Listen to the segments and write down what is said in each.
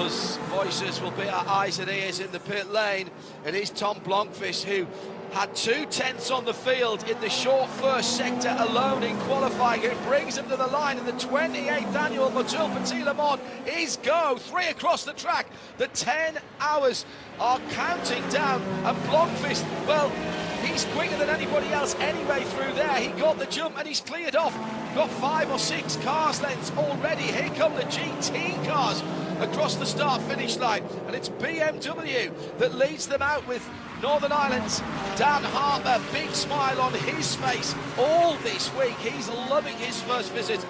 those voices will be our eyes and ears in the pit lane. It is Tom Blomqvist, who had 2 tenths on the field in the short first sector alone in qualifying. It brings him to the line in the 28th annual Petit Le Mans is go. 3 across the track. The 10 hours are counting down, and Blomqvist, well, he's quicker than anybody else anyway through there. He got the jump and he's cleared off. Got 5 or 6 cars lengths already. Here come the GT cars across the start-finish line, and it's BMW that leads them out with Northern Ireland's Dan Harper. Big smile on his face all this week. He's loving his first visit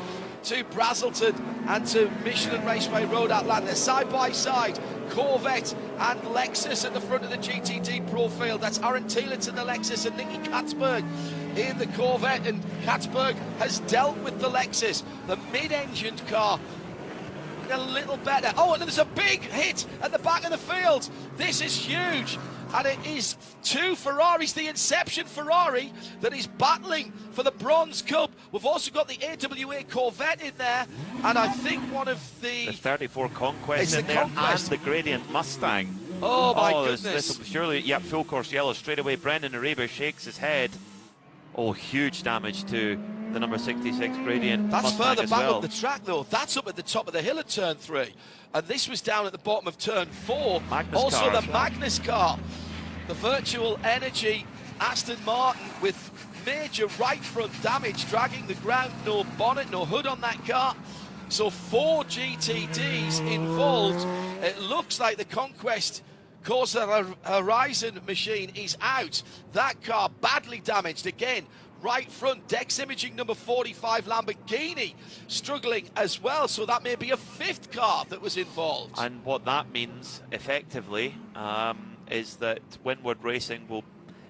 to Brazelton and to Michelin Raceway Road Atlanta. Side by side, Corvette and Lexus at the front of the GTD Pro field. That's Aaron Thielitz in the Lexus and Nicky Katzberg in the Corvette, and Katzberg has dealt with the Lexus. The mid-engined car a little better. Oh, and there's a big hit at the back of the field. This is huge, and it is 2 Ferraris, the Inception Ferrari, that is battling for the Bronze Cup. We've also got the AWA Corvette in there, and I think one of the 34 Conquest in there, Conquest, and the Gradient Mustang. Oh my goodness. This will surely, yep, full course yellow straight away. Brendan Araba shakes his head. Oh, huge damage to the number 66 Gradient That's Mustang further as back well. up the track, though. That's up at the top of the hill at turn 3, and this was down at the bottom of turn 4. Magnus also car the as well. Magnus car, the Virtual Energy Aston Martin, with major right front damage, dragging the ground. No bonnet, no hood on that car. So 4 GTDs involved. It looks like the Conquest Corsa Horizon machine is out. That car badly damaged again. Right front, Dex Imaging number 45 Lamborghini struggling as well. So that may be a 5th car that was involved. And what that means effectively is that Windward Racing will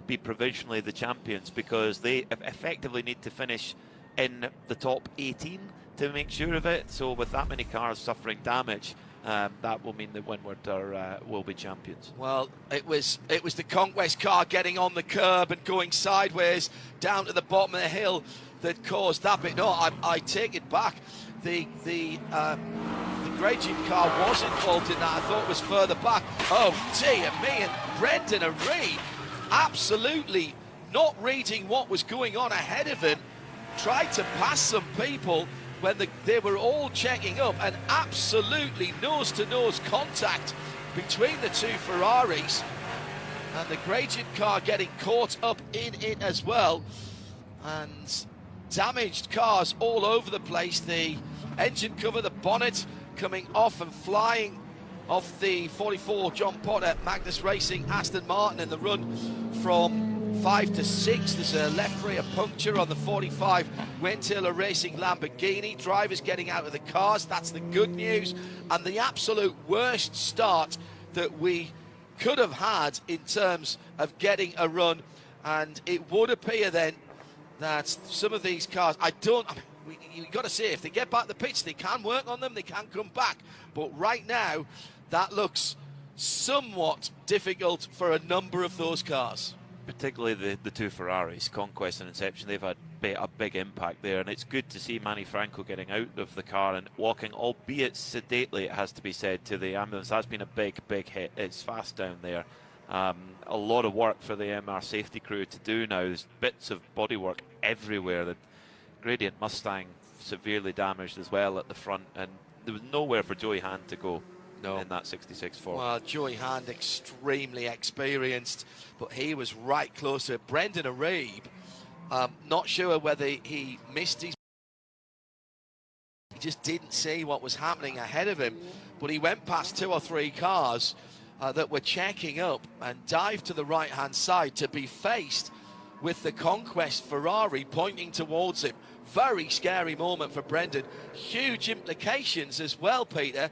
be provisionally the champions, because they effectively need to finish in the top 18 to make sure of it. So with that many cars suffering damage, that will mean that Windward will be champions. Well, it was the Conquest car getting on the curb and going sideways down to the bottom of the hill that caused that bit. No, I take it back. The Gradient car was involved in that. I thought it was further back. Oh dear me! And Brendan Aree, absolutely not reading what was going on ahead of him, tried to pass some people when they were all checking up, and absolutely nose-to-nose contact between the 2 Ferraris, and the Gradient car getting caught up in it as well, and damaged cars all over the place. The engine cover, the bonnet coming off and flying off the 44 John Potter Magnus Racing Aston Martin in the run from 5 to 6. There's a left rear puncture on the 45 Wayne Taylor Racing Lamborghini. Drivers getting out of the cars, that's the good news. And the absolute worst start that we could have had in terms of getting a run. And it would appear then that some of these cars, you've got to say, if they get back to the pitch, they can work on them, they can come back. But right now, that looks somewhat difficult for a number of those cars. Particularly the 2 Ferraris, Conquest and Inception. They've had a big impact there, and it's good to see Manny Franco getting out of the car and walking, albeit sedately, it has to be said, to the ambulance. That's been a big hit. It's fast down there. A lot of work for the MR safety crew to do now. There's bits of bodywork everywhere. The Gradient Mustang severely damaged as well at the front, and there was nowhere for Joey Hand to go. No. In that 66 Ford. Well, Joey Hand, extremely experienced, but he was right close to it. Brendan Aree, not sure whether he missed his... He just didn't see what was happening ahead of him, but he went past 2 or 3 cars that were checking up and dived to the right-hand side to be faced with the Conquest Ferrari pointing towards him. Very scary moment for Brendan. Huge implications as well, Peter.